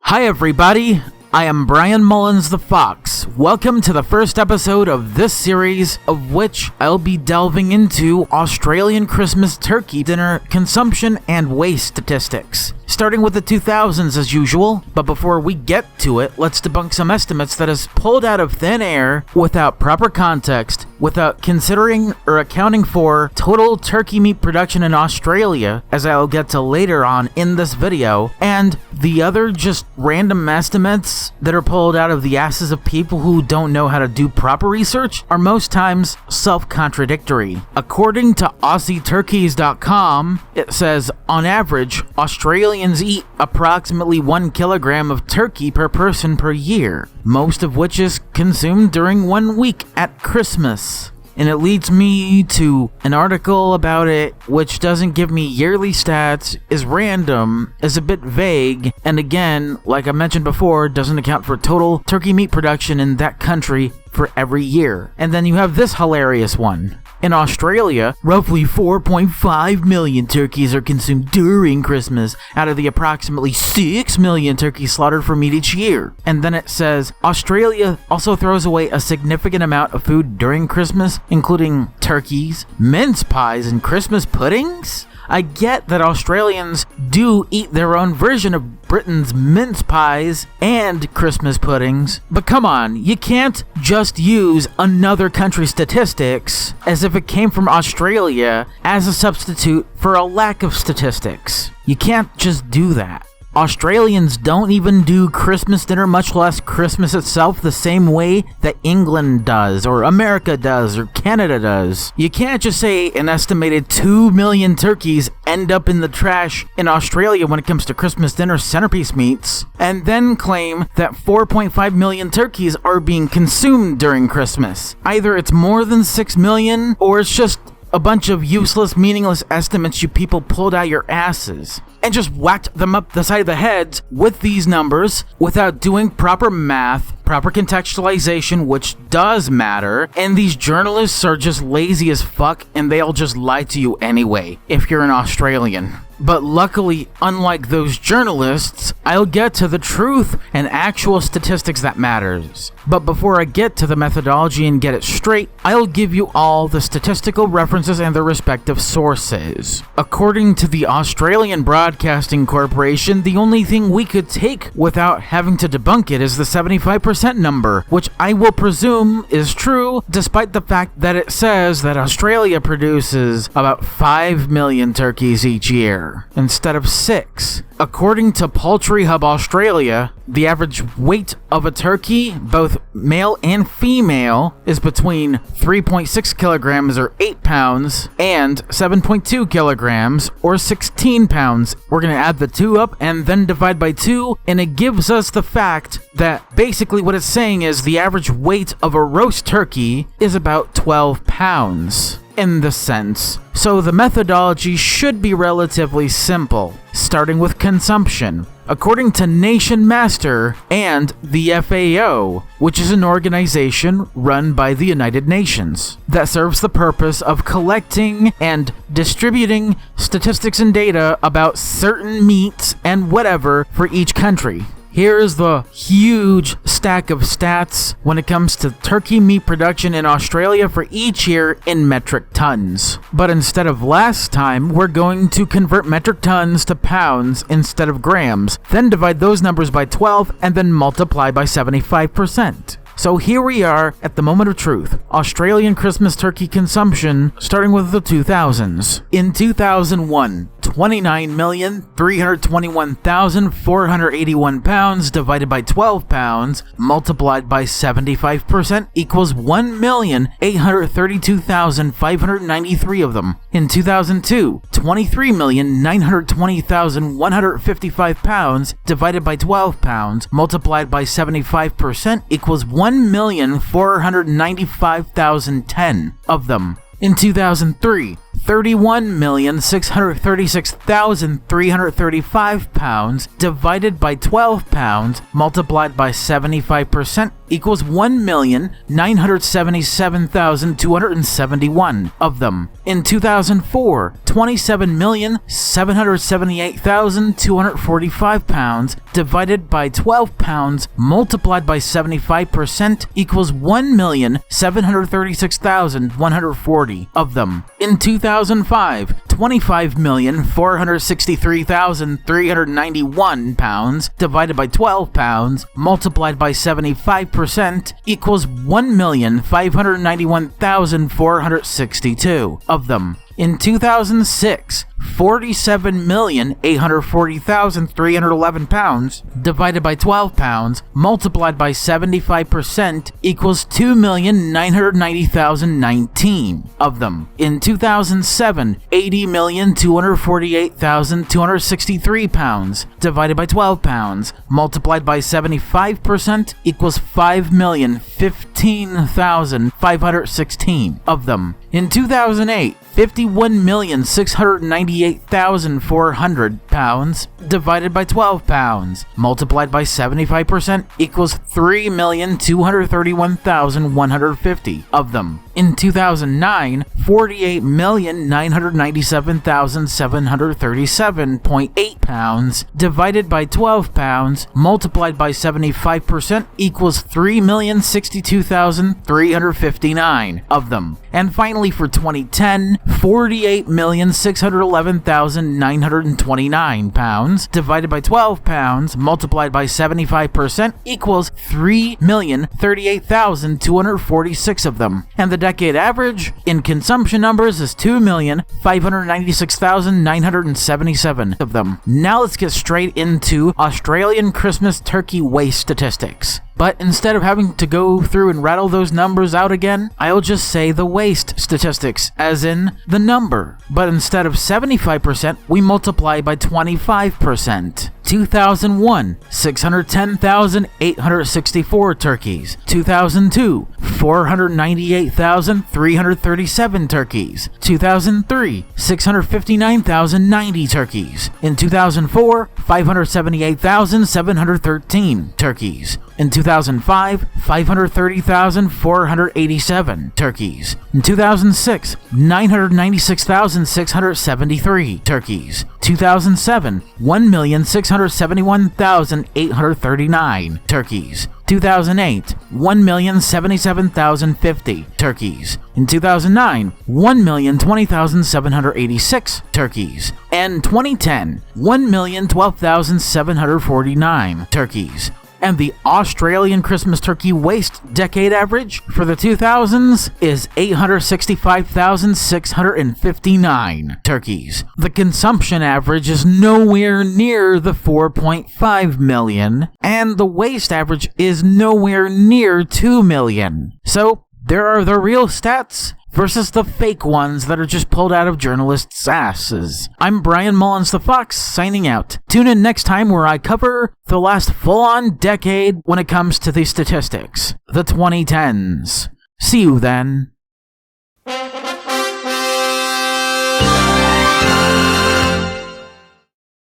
Hi everybody, I am Brian Mullins the Fox. Welcome to the first episode of this series, of which I'll be delving into Australian Christmas turkey dinner consumption and waste statistics. Starting with the 2000s as usual, but before we get to it, let's debunk some estimates that is pulled out of thin air without proper context, without considering or accounting for total turkey meat production in Australia, as I'll get to later on in this video, and the other just random estimates that are pulled out of the asses of people who don't know how to do proper research are most times self-contradictory. According to AussieTurkeys.com, it says, on average, Australians eat approximately 1 kilogram of turkey per person per year, most of which is consumed during 1 week at Christmas. And it leads me to an article about it, which doesn't give me yearly stats, is random, is a bit vague, and again, like I mentioned before, doesn't account for total turkey meat production in that country for every year. And then you have this hilarious one. In Australia, roughly 4.5 million turkeys are consumed during Christmas out of the approximately 6 million turkeys slaughtered for meat each year. And then it says, Australia also throws away a significant amount of food during Christmas, including turkeys, mince pies, and Christmas puddings? I get that Australians do eat their own version of Britain's mince pies and Christmas puddings, but come on, you can't just use another country's statistics as if it came from Australia as a substitute for a lack of statistics. You can't just do that. Australians don't even do Christmas dinner, much less Christmas itself, the same way that England does, or America does, or Canada does. You can't just say an estimated 2 million turkeys end up in the trash in Australia when it comes to Christmas dinner centerpiece meats, and then claim that 4.5 million turkeys are being consumed during Christmas. Either it's more than 6 million, or it's just a bunch of useless, meaningless estimates you people pulled out your asses and just whacked them up the side of the heads with these numbers without doing proper math, proper contextualization, which does matter, and these journalists are just lazy as fuck and they'll just lie to you anyway if you're an Australian. But luckily, unlike those journalists, I'll get to the truth and actual statistics that matters. But before I get to the methodology and get it straight, I'll give you all the statistical references and their respective sources. According to the Australian Broadcasting Corporation, the only thing we could take without having to debunk it is the 75% number, which I will presume is true, despite the fact that it says that Australia produces about 5 million turkeys each year instead of 6. According to Poultry Hub Australia, the average weight of a turkey, both male and female, is between 3.6 kilograms or 8 pounds and 7.2 kilograms or 16 pounds. We're going to add the 2 up and then divide by 2, and it gives us the fact that basically what it's saying is the average weight of a roast turkey is about 12 pounds. In the sense. So the methodology should be relatively simple, starting with consumption. According to Nation Master and the FAO, which is an organization run by the United Nations that serves the purpose of collecting and distributing statistics and data about certain meats and whatever for each country. Here's the huge stack of stats when it comes to turkey meat production in Australia for each year in metric tons. But instead of last time, we're going to convert metric tons to pounds instead of grams, then divide those numbers by 12 and then multiply by 75%. So here we are at the moment of truth. Australian Christmas turkey consumption starting with the 2000s. In 2001, 29,321,481 pounds divided by 12 pounds multiplied by 75% equals 1,832,593 of them. In 2002, 23,920,155 pounds divided by 12 pounds multiplied by 75% equals 1,495,010 of them. In 2003, 31,636,335 pounds divided by 12 pounds multiplied by 75% equals 1,977,271 of them. In 2004, 27,778,245 pounds divided by 12 pounds multiplied by 75% equals 1,736,140 of them. In 2005, 25,463,391 pounds divided by 12 pounds multiplied by 75% equals 1,591,462 of them. In 2006, 47,840,311 pounds divided by 12 pounds multiplied by 75% equals 2,990,019 of them. In 2007, 80,248,263 pounds divided by 12 pounds multiplied by 75% equals 5,015,516 of them. In 2008, 51,698,400 pounds divided by 12 pounds multiplied by 75% equals 3,231,150 of them. In 2009, 48,997,737.8 pounds divided by 12 pounds multiplied by 75% equals 3,062,359 of them. And finally for 2010, 48,611,929 pounds divided by 12 pounds multiplied by 75% equals 3,038,246 of them. And the decade average in consumption numbers is 2,596,977 of them. Now let's get straight into Australian Christmas turkey waste statistics. But instead of having to go through and rattle those numbers out again, I'll just say the waste statistics, as in the number. But instead of 75%, we multiply by 25%. 2001, 610,864 turkeys. 2002, 498,337 turkeys. 2003, 659,090 turkeys. In 2004, 578,713 turkeys. In 2005, 530,487 turkeys. In 2006, 996,673 turkeys. 2007, 1,671,839 turkeys. 2008, 1,077,050 turkeys. In 2009, 1,020,786 turkeys. And 2010, 1,012,749 turkeys. And the Australian Christmas turkey waste decade average for the 2000s is 865,659 turkeys. The consumption average is nowhere near the 4.5 million, and the waste average is nowhere near 2 million. So, there are the real stats versus the fake ones that are just pulled out of journalists' asses. I'm Brian Mullins the Fox, signing out. Tune in next time where I cover the last full-on decade when it comes to these statistics, the 2010s. See you then.